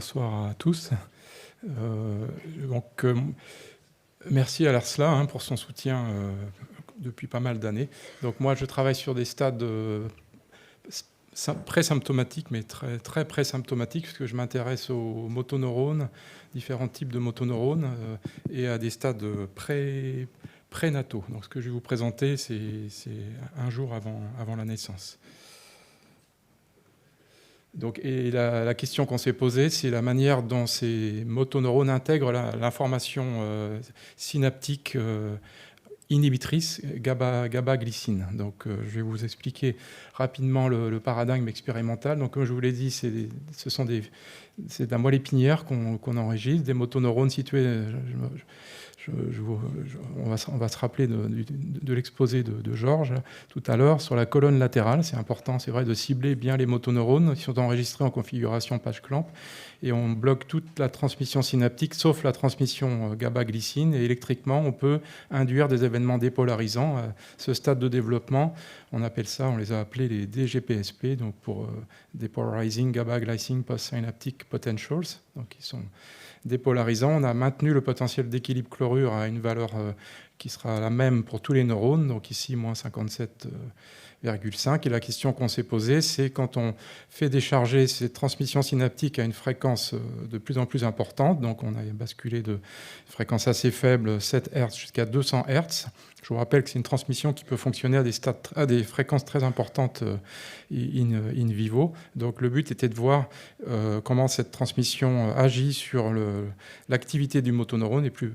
bonsoir à tous. Merci à l'ARSLA pour son soutien depuis pas mal d'années. Donc moi, je travaille sur des stades pré-symptomatiques, mais très pré-symptomatiques, puisque je m'intéresse aux motoneurones, différents types de motoneurones, et à des stades prénataux. Donc ce que je vais vous présenter, c'est un jour avant la naissance. Donc, et la question qu'on s'est posée, c'est la manière dont ces motoneurones intègrent l'information synaptique inhibitrice GABA-glycine. Donc, je vais vous expliquer rapidement le paradigme expérimental. Donc, comme je vous l'ai dit, c'est de la moelle épinière qu'on enregistre, des motoneurones situés... on va se rappeler de l'exposé de Georges tout à l'heure sur la colonne latérale. C'est important, c'est vrai, de cibler bien les motoneurones qui sont enregistrés en configuration page-clamp. Et on bloque toute la transmission synaptique, sauf la transmission GABA-glycine. Et électriquement, on peut induire des événements dépolarisants. À ce stade de développement, on appelle ça, on les a appelés les DGPSP, donc pour Depolarizing GABA-Glycine Postsynaptic Potentials. Donc, ils sont dépolarisants. On a maintenu le potentiel d'équilibre chlorure à une valeur qui sera la même pour tous les neurones, donc ici, moins 57,5. Et la question qu'on s'est posée, c'est quand on fait décharger ces transmissions synaptiques à une fréquence de plus en plus importante, donc on a basculé de fréquences assez faibles, 7 Hz jusqu'à 200 Hz. Je vous rappelle que c'est une transmission qui peut fonctionner à des fréquences très importantes in vivo. Donc le but était de voir comment cette transmission agit sur l'activité du motoneurone et plus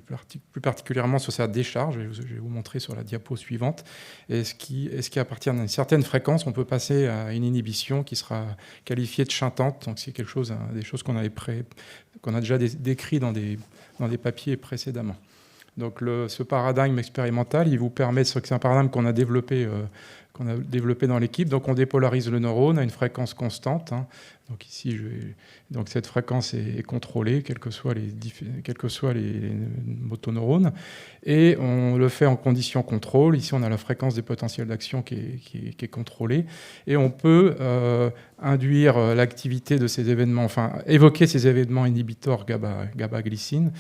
particulièrement sur sa décharge. Je vais vous montrer sur la diapo suivante. Est-ce qu'à partir d'une certaine fréquence, on peut passer à une inhibition qui sera qualifiée de chantante. Donc c'est quelque chose, des choses qu'on a déjà décrit dans des papiers précédemment. Donc ce paradigme expérimental, il vous permet, c'est un paradigme qu'on a développé dans l'équipe. Donc on dépolarise le neurone à une fréquence constante. Donc ici, donc cette fréquence est contrôlée, quels que soient les motoneurones. Et on le fait en conditions contrôle. Ici, on a la fréquence des potentiels d'action qui est contrôlée. Et on peut induire l'activité de ces événements, enfin évoquer ces événements inhibiteurs GABA-glycine,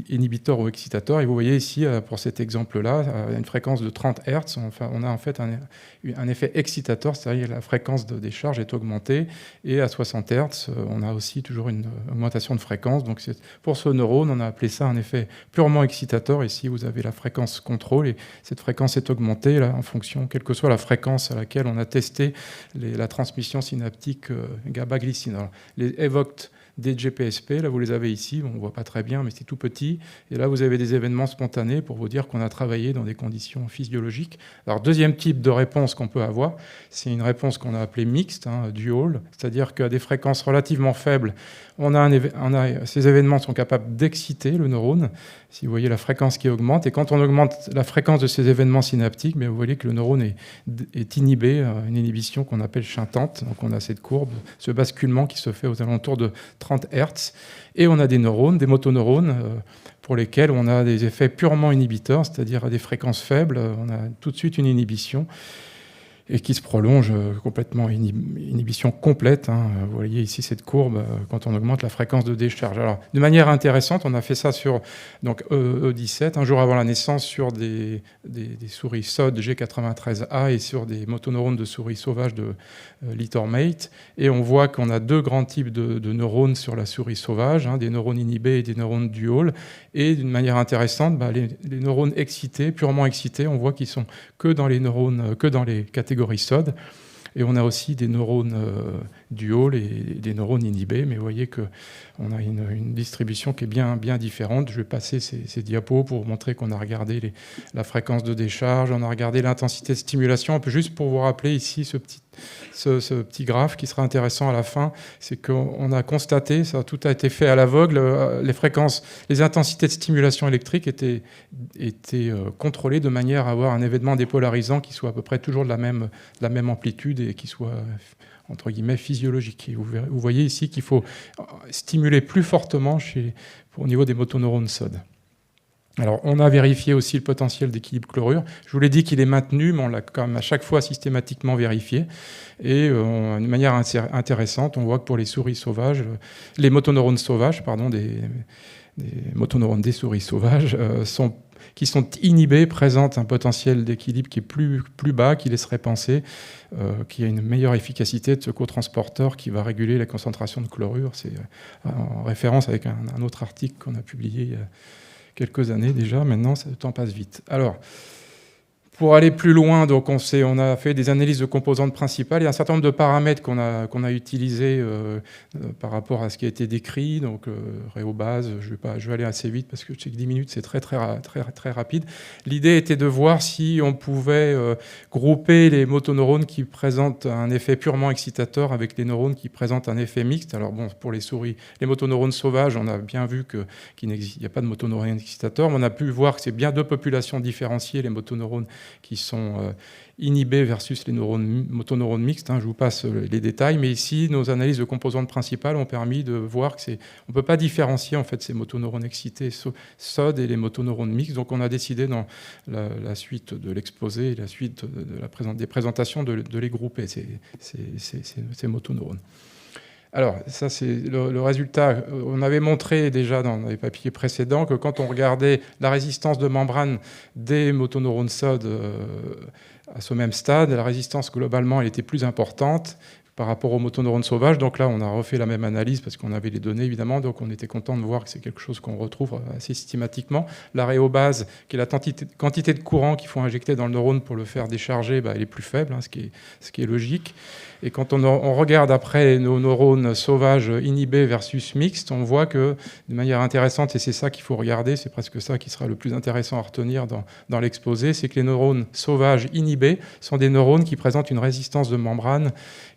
inhibiteur ou excitateur. Et vous voyez ici, pour cet exemple-là, à une fréquence de 30 Hz, on a en fait un effet excitateur, c'est-à-dire la fréquence de décharge est augmentée. Et à 60 Hz, on a aussi toujours une augmentation de fréquence. Donc pour ce neurone, on a appelé ça un effet purement excitateur. Ici, vous avez la fréquence contrôle et cette fréquence est augmentée là, en fonction, quelle que soit la fréquence à laquelle on a testé la transmission synaptique GABA-glycine. Les evoked DGPSP, là vous les avez ici, on ne voit pas très bien, mais c'est tout petit. Et là vous avez des événements spontanés pour vous dire qu'on a travaillé dans des conditions physiologiques. Alors deuxième type de réponse qu'on peut avoir, c'est une réponse qu'on a appelée mixte, dual, c'est-à-dire qu'à des fréquences relativement faibles, ces événements sont capables d'exciter le neurone. Si vous voyez la fréquence qui augmente, et quand on augmente la fréquence de ces événements synaptiques, mais vous voyez que le neurone est inhibé, une inhibition qu'on appelle chantante. Donc on a cette courbe, ce basculement qui se fait aux alentours de 30 Hz. Et on a des neurones, des motoneurones, pour lesquels on a des effets purement inhibiteurs, c'est-à-dire à des fréquences faibles, on a tout de suite une inhibition et qui se prolonge complètement, inhibition complète. Vous voyez ici cette courbe quand on augmente la fréquence de décharge. Alors, de manière intéressante, on a fait ça sur donc, E17, un jour avant la naissance, sur des souris SOD G93A et sur des motoneurones de souris sauvages de Littermate. Et on voit qu'on a deux grands types de neurones sur la souris sauvage, des neurones inhibés et des neurones dual. Et d'une manière intéressante, les neurones excités, purement excités, on voit qu'ils sont que dans les neurones, que dans les catégories SOD. Et on a aussi des neurones dual et des neurones inhibés, mais vous voyez qu'on a une distribution qui est bien différente. Je vais passer ces diapos pour vous montrer qu'on a regardé la fréquence de décharge, on a regardé l'intensité de stimulation. Juste pour vous rappeler ici ce petit graphe qui sera intéressant à la fin, c'est qu'on a constaté, tout a été fait à l'aveugle, les intensités de stimulation électrique étaient contrôlées de manière à avoir un événement dépolarisant qui soit à peu près toujours de la même amplitude et qui soit entre guillemets physiologique. Et vous voyez ici qu'il faut stimuler plus fortement au niveau des motoneurones SOD. Alors, on a vérifié aussi le potentiel d'équilibre chlorure. Je vous l'ai dit qu'il est maintenu, mais on l'a quand même à chaque fois systématiquement vérifié. Et de manière intéressante, on voit que pour les souris sauvages, les motoneurones sauvages, pardon, des motoneurones des souris sauvages, qui sont inhibés, présentent un potentiel d'équilibre qui est plus bas, qui laisserait penser qu'il y a une meilleure efficacité de ce cotransporteur qui va réguler la concentration de chlorure. C'est en référence avec un autre article qu'on a publié il y a quelques années déjà. Maintenant, le temps passe vite. Alors, pour aller plus loin, donc on a fait des analyses de composantes principales. Il y a un certain nombre de paramètres qu'on a utilisés par rapport à ce qui a été décrit. Donc, réobase, je vais aller assez vite parce que je sais que 10 minutes, c'est très rapide. L'idée était de voir si on pouvait grouper les motoneurones qui présentent un effet purement excitateur avec les neurones qui présentent un effet mixte. Alors, bon, pour les souris, les motoneurones sauvages, on a bien vu qu'il n'y a pas de motoneurones excitateurs, mais on a pu voir que c'est bien deux populations différenciées, les motoneurones qui sont inhibés versus les motoneurones mixtes. Je vous passe les détails, mais ici, nos analyses de composantes principales ont permis de voir qu'on ne peut pas différencier en fait, ces motoneurones excités SOD et les motoneurones mixtes. Donc on a décidé dans la suite de l'exposé et la suite des présentations de les grouper, ces motoneurones. Alors, ça, c'est le résultat. On avait montré déjà dans les papiers précédents que quand on regardait la résistance de membrane des motoneurones SOD à ce même stade, la résistance, globalement, elle était plus importante par rapport aux motoneurones sauvages. Donc là, on a refait la même analyse parce qu'on avait les données, évidemment. Donc on était content de voir que c'est quelque chose qu'on retrouve assez systématiquement. La réobase, qui est la quantité de courant qu'il faut injecter dans le neurone pour le faire décharger, elle est plus faible, ce qui est logique. Et quand on regarde après nos neurones sauvages inhibés versus mixtes, on voit que, de manière intéressante, et c'est ça qu'il faut regarder, c'est presque ça qui sera le plus intéressant à retenir dans l'exposé, c'est que les neurones sauvages inhibés sont des neurones qui présentent une résistance de membrane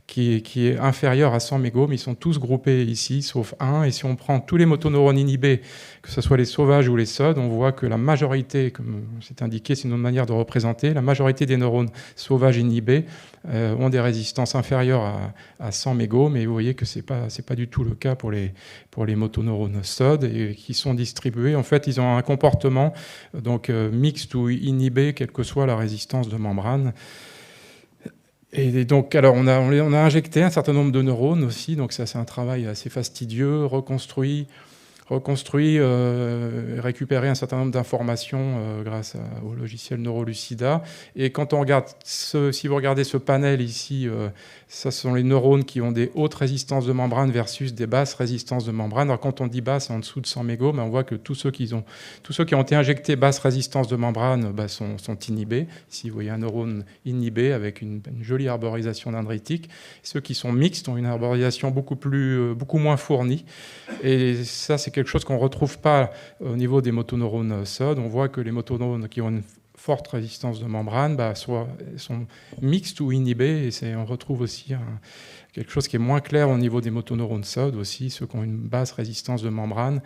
qui est inférieure à 100 mégomes. Ils sont tous groupés ici, sauf un. Et si on prend tous les motoneurones inhibés, que ce soit les sauvages ou les SOD, on voit que la majorité, comme c'est indiqué, c'est une manière de représenter, la majorité des neurones sauvages inhibés ont des résistances inférieures à 100 mégomes. Et vous voyez que c'est pas du tout le cas pour les motoneurones SOD, et qui sont distribués. En fait, ils ont un comportement donc mixte ou inhibé, quelle que soit la résistance de membrane. Et donc, alors, on a injecté un certain nombre de neurones aussi, donc ça, c'est un travail assez fastidieux, reconstruit, récupérer un certain nombre d'informations grâce au logiciel Neurolucida. Et quand on regarde, si vous regardez ce panel ici, ça sont les neurones qui ont des hautes résistances de membrane versus des basses résistances de membrane. Alors quand on dit basse, en dessous de 100 mégomes, on voit que tous ceux qui ont été injectés basse résistance de membrane sont inhibés. Ici, vous voyez un neurone inhibé avec une jolie arborisation dendritique. Ceux qui sont mixtes ont une arborisation beaucoup moins fournie. Et ça, c'est quelque chose qu'on ne retrouve pas au niveau des motoneurones SOD. On voit que les motoneurones qui ont une forte résistance de membrane soit sont mixtes ou inhibés. Et on retrouve aussi quelque chose qui est moins clair au niveau des motoneurones SOD aussi. Ceux qui ont une basse résistance de membrane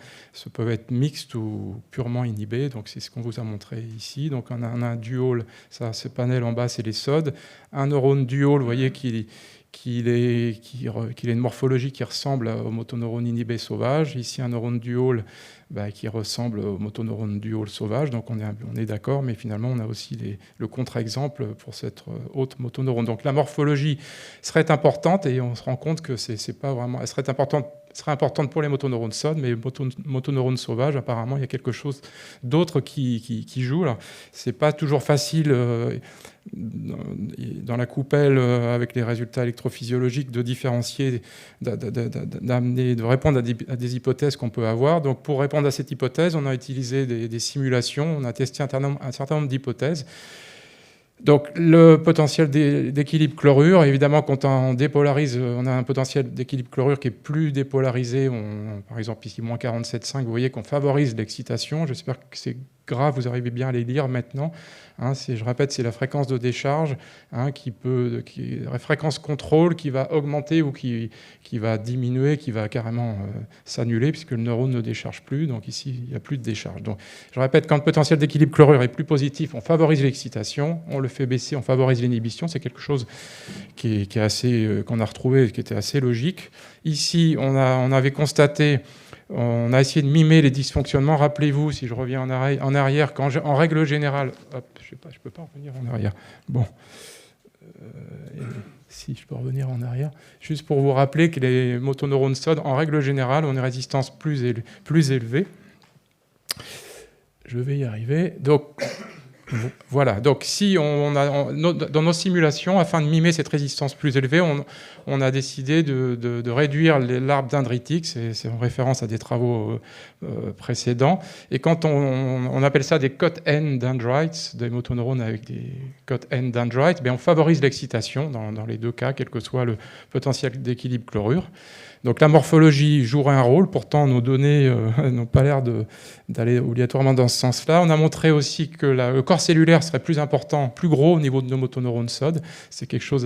peuvent être mixtes ou purement inhibés. Donc c'est ce qu'on vous a montré ici. Donc on a un dual, ce panel en bas, c'est les SOD. Un neurone dual, vous voyez qu'il a une morphologie qui ressemble aux motoneurones inhibés sauvages. Ici, un neurone dual qui ressemble aux motoneurones dual sauvages. Donc, on est d'accord, mais finalement, on a aussi le contre-exemple pour cette autre motoneurone. Donc, la morphologie serait importante, et on se rend compte que c'est pas vraiment... Elle serait importante pour les motoneurones SOD, mais les motoneurones sauvages, apparemment, il y a quelque chose d'autre qui joue. Alors, c'est pas toujours facile... dans la coupelle avec les résultats électrophysiologiques de différencier, de répondre à des hypothèses qu'on peut avoir. Donc pour répondre à cette hypothèse, on a utilisé des simulations, on a testé un certain nombre d'hypothèses. Donc le potentiel d'équilibre chlorure, évidemment quand on dépolarise, on a un potentiel d'équilibre chlorure qui est plus dépolarisé, par exemple ici moins 47,5, vous voyez qu'on favorise l'excitation. J'espère que c'est grave, vous arrivez bien à les lire maintenant. Je répète, c'est la fréquence de décharge la fréquence contrôle qui va augmenter ou qui va diminuer, qui va carrément s'annuler puisque le neurone ne décharge plus. Donc ici, il n'y a plus de décharge. Donc, je répète, quand le potentiel d'équilibre chlorure est plus positif, on favorise l'excitation, on le fait baisser, on favorise l'inhibition. C'est quelque chose qu'on a retrouvé, qui était assez logique. Ici, on avait constaté on a essayé de mimer les dysfonctionnements. Rappelez-vous, si je reviens en arrière, en règle générale, hop, je sais pas, je peux pas revenir en arrière. Bon, si je peux revenir en arrière, juste pour vous rappeler que les motoneurones SOD, en règle générale, ont une résistance plus élevée. Je vais y arriver. Donc, voilà. Donc, si dans nos simulations, afin de mimer cette résistance plus élevée, on a décidé de réduire l'arbre dendritique. C'est en référence à des travaux précédents. Et quand on appelle ça des cut-end dendrites, des motoneurones avec des cut-end dendrites, on favorise l'excitation dans les deux cas, quel que soit le potentiel d'équilibre chlorure. Donc la morphologie jouerait un rôle, pourtant nos données n'ont pas l'air d'aller obligatoirement dans ce sens-là. On a montré aussi que le corps cellulaire serait plus important, plus gros au niveau de nos motoneurones SOD. C'est quelque chose,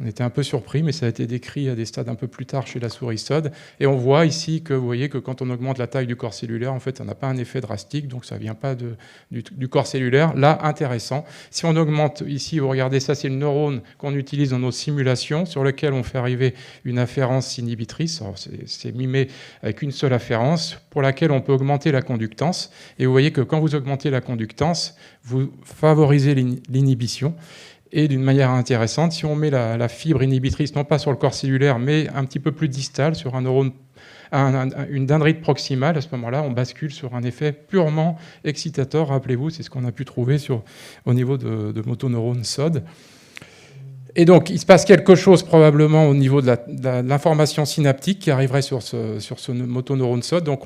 on était un peu surpris, mais ça a été décrit à des stades un peu plus tard chez la souris SOD. Et on voit ici que vous voyez que quand on augmente la taille du corps cellulaire, en fait, ça n'a pas un effet drastique, donc ça ne vient pas du corps cellulaire. Là, intéressant. Si on augmente, ici, vous regardez, ça c'est le neurone qu'on utilise dans nos simulations, sur lequel on fait arriver une afférence inhibitrice. C'est mimé avec une seule afférence, pour laquelle on peut augmenter la conductance. Et vous voyez que quand vous augmentez la conductance, vous favorisez l'inhibition. Et d'une manière intéressante, si on met la fibre inhibitrice, non pas sur le corps cellulaire, mais un petit peu plus distal, sur un neurone, une dendrite proximale, à ce moment-là, on bascule sur un effet purement excitateur. Rappelez-vous, c'est ce qu'on a pu trouver au niveau de motoneurones SOD. Et donc, il se passe quelque chose probablement au niveau de l'information synaptique qui arriverait sur ce motoneurone SOD. Donc,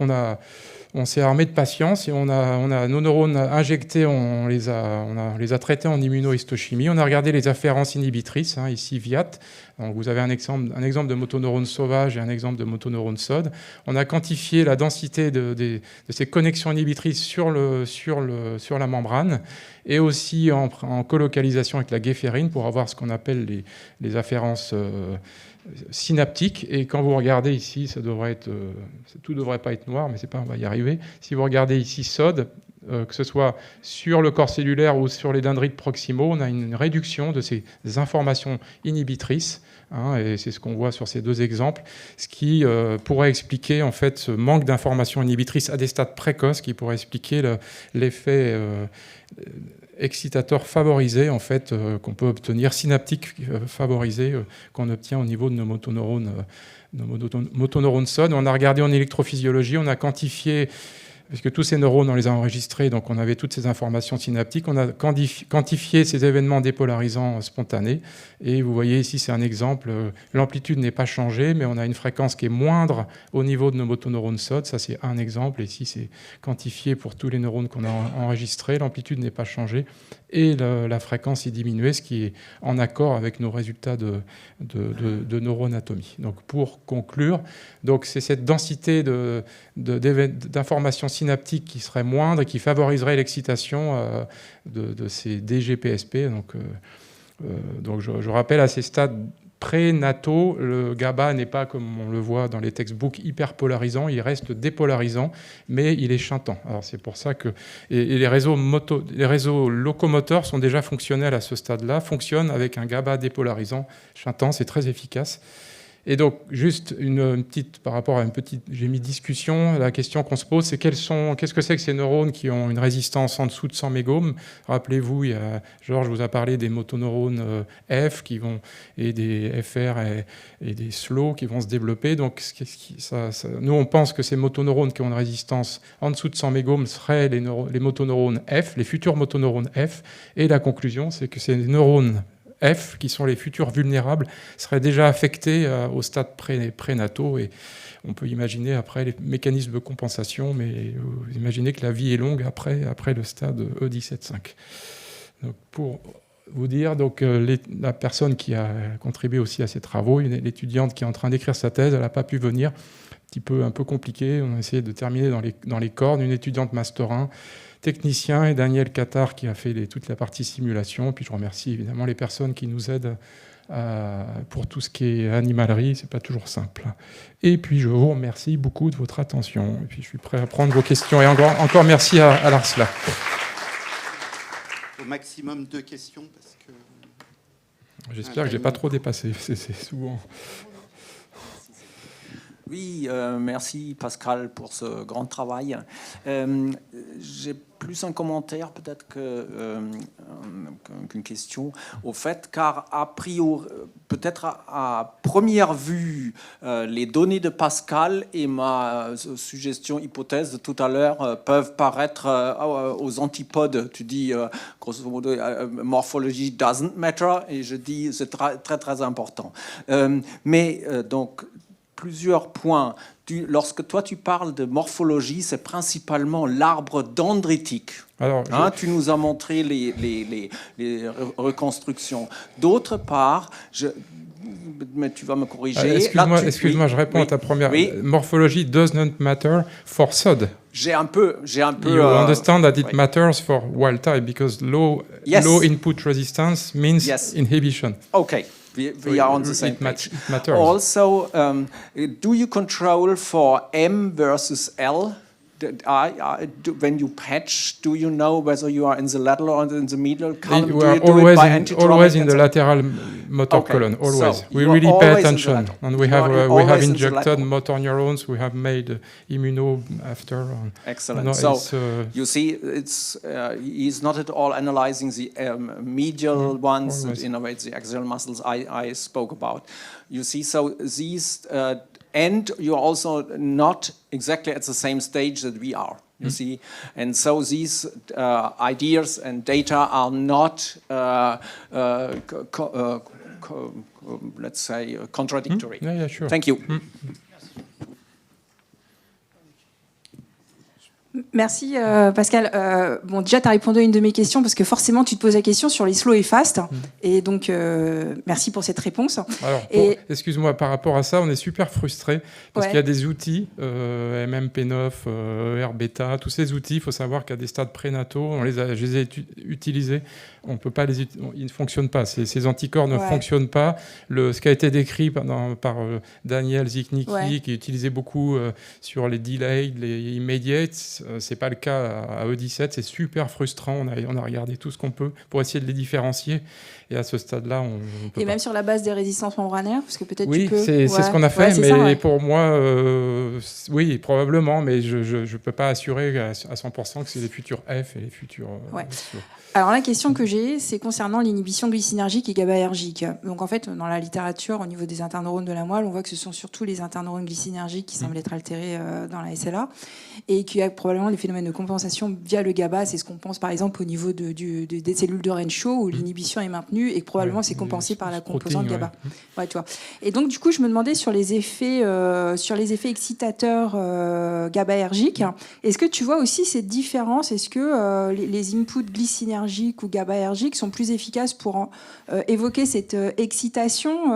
on s'est armé de patience et on a nos neurones injectés, on les a traités en immunohistochimie. On a regardé les afférences inhibitrices, ici VIAT. Donc vous avez un exemple de motoneurone sauvage et un exemple de motoneurone SOD. On a quantifié la densité de ces connexions inhibitrices sur la membrane et aussi en colocalisation avec la guéphérine pour avoir ce qu'on appelle les afférences synaptique. Et quand vous regardez ici, tout devrait pas être noir, mais c'est pas, on va y arriver. Si vous regardez ici SOD, que ce soit sur le corps cellulaire ou sur les dendrites proximaux, on a une réduction de ces informations inhibitrices, et c'est ce qu'on voit sur ces deux exemples, ce qui pourrait expliquer en fait ce manque d'informations inhibitrices à des stades précoces, qui pourrait expliquer l'effet excitateur favorisé en fait qu'on peut obtenir, synaptique favorisé qu'on obtient au niveau de nos motoneurones SOD. On a regardé en électrophysiologie, on a quantifié, parce que tous ces neurones, on les a enregistrés, donc on avait toutes ces informations synaptiques. On a quantifié ces événements dépolarisants spontanés. Et vous voyez ici, c'est un exemple. L'amplitude n'est pas changée, mais on a une fréquence qui est moindre au niveau de nos motoneurones SOD. Ça, c'est un exemple. Et ici, c'est quantifié pour tous les neurones qu'on a enregistrés. L'amplitude n'est pas changée. Et la fréquence est diminuée, ce qui est en accord avec nos résultats de neuroanatomie. Donc, pour conclure, c'est cette densité d'informations synaptiques qui serait moindre et qui favoriserait l'excitation de ces DGPSP. Donc je rappelle, à ces stades prénataux, le GABA n'est pas, comme on le voit dans les textbooks, hyper polarisant, il reste dépolarisant, mais il est chantant. Alors c'est pour ça que les réseaux locomoteurs sont déjà fonctionnels à ce stade-là, fonctionnent avec un GABA dépolarisant chantant, c'est très efficace. Et donc, juste une petite, par rapport à j'ai mis discussion, la question qu'on se pose, c'est qu'est-ce que c'est que ces neurones qui ont une résistance en dessous de 100 mégomes? Rappelez-vous, Georges vous a parlé des motoneurones F et des FR et des SLO qui vont se développer. Donc, nous, on pense que ces motoneurones qui ont une résistance en dessous de 100 mégomes seraient les motoneurones F, les futurs motoneurones F. Et la conclusion, c'est que ces neurones F, qui sont les futurs vulnérables, seraient déjà affectés au stade prénataux. Et on peut imaginer après les mécanismes de compensation, mais vous imaginez que la vie est longue après le stade E17.5. Donc pour vous dire, la personne qui a contribué aussi à ces travaux, l'étudiante qui est en train d'écrire sa thèse, elle n'a pas pu venir, un peu compliqué. On a essayé de terminer dans les cordes. Une étudiante Master 1, technicien, et Daniel Qatar qui a fait toute la partie simulation. Puis je remercie évidemment les personnes qui nous aident pour tout ce qui est animalerie, c'est pas toujours simple. Et puis je vous remercie beaucoup de votre attention. Et puis je suis prêt à prendre vos questions. Et encore merci à Larsla. Au maximum 2 questions parce que. J'espère que j'ai pas trop dépassé. C'est souvent. Oui, merci Pascal pour ce grand travail. J'ai plus un commentaire peut-être qu'une question au fait, car a priori, peut-être à première vue, les données de Pascal et ma suggestion, hypothèse de tout à l'heure peuvent paraître aux antipodes. Tu dis, grosso modo, morphology doesn't matter, et je dis, c'est très, très, très important. Mais donc, plusieurs points. Lorsque toi tu parles de morphologie, c'est principalement l'arbre dendritique. Alors, tu nous as montré les reconstructions. D'autre part, mais tu vas me corriger. Excuse-moi, je réponds à ta première. Morphology does not matter for SOD. J'ai un peu. You understand that it matters for wild type because low input resistance means inhibition. Okay. We are on the same page. It matters. Also, do you control for M versus L? When you patch, do you know whether you are in the lateral or in the medial column? You are always in the lateral motor column. Always. So we really pay attention, and we have injected motor neurons. We have made immuno after. Excellent. No, so you see, he's not at all analyzing the medial ones, in a way, the axial muscles I spoke about. You see, so these. And you're also not exactly at the same stage that we are, you see. And so these ideas and data are not, let's say, contradictory. Yeah, sure. Thank you. Merci Pascal. Bon, déjà, tu as répondu à une de mes questions parce que forcément, tu te poses la question sur les slow et fast. Et donc, merci pour cette réponse. Alors, excuse-moi, par rapport à ça, on est super frustrés parce qu'il y a des outils, MMP9, RBeta, tous ces outils, il faut savoir qu'à des stades prénataux, je les ai utilisés. On peut pas ils ne fonctionnent pas. Ces anticorps ne fonctionnent pas. Ce qui a été décrit par Daniel Ziknicki, qui utilisait beaucoup sur les delayed, les immediates, c'est pas le cas à E17. C'est super frustrant. On a regardé tout ce qu'on peut pour essayer de les différencier. Et à ce stade-là, on peut Et même sur la base des résistances membranaires, parce que peut-être oui, tu peux... c'est ce qu'on a fait, mais pour moi, oui, probablement, mais je ne peux pas assurer à 100% que c'est les futurs F et les futurs... Alors la question que j'ai, c'est concernant l'inhibition glycinergique et GABAergique. Donc en fait, dans la littérature, au niveau des interneurones de la moelle, on voit que ce sont surtout les interneurones glycinergiques qui semblent être altérés dans la SLA et qu'il y a probablement des phénomènes de compensation via le GABA. C'est ce qu'on pense par exemple au niveau des cellules de Renshaw où l'inhibition est maintenue et que probablement c'est compensé par la composante GABA. Ouais, tu vois. Et donc du coup, je me demandais sur les effets excitateurs GABAergiques. Est-ce que tu vois aussi cette différence? Est-ce que les inputs glycinergiques ou GABAergiques sont plus efficaces pour évoquer cette excitation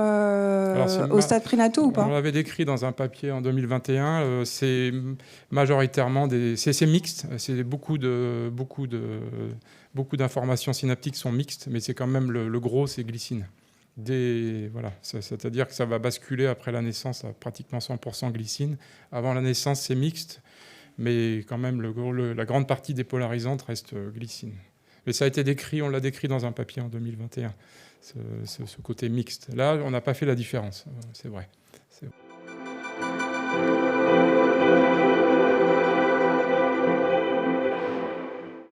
au stade prénatal ou pas? On l'avait décrit dans un papier en 2021. C'est majoritairement c'est mixte. C'est beaucoup d'informations synaptiques sont mixtes, mais c'est quand même le gros, c'est glycine. Voilà, c'est-à-dire que ça va basculer après la naissance à pratiquement 100% glycine. Avant la naissance, c'est mixte, mais quand même la grande partie dépolarisante reste glycine. Mais ça a été décrit, on l'a décrit dans un papier en 2021, ce côté mixte. Là, on n'a pas fait la différence, c'est vrai.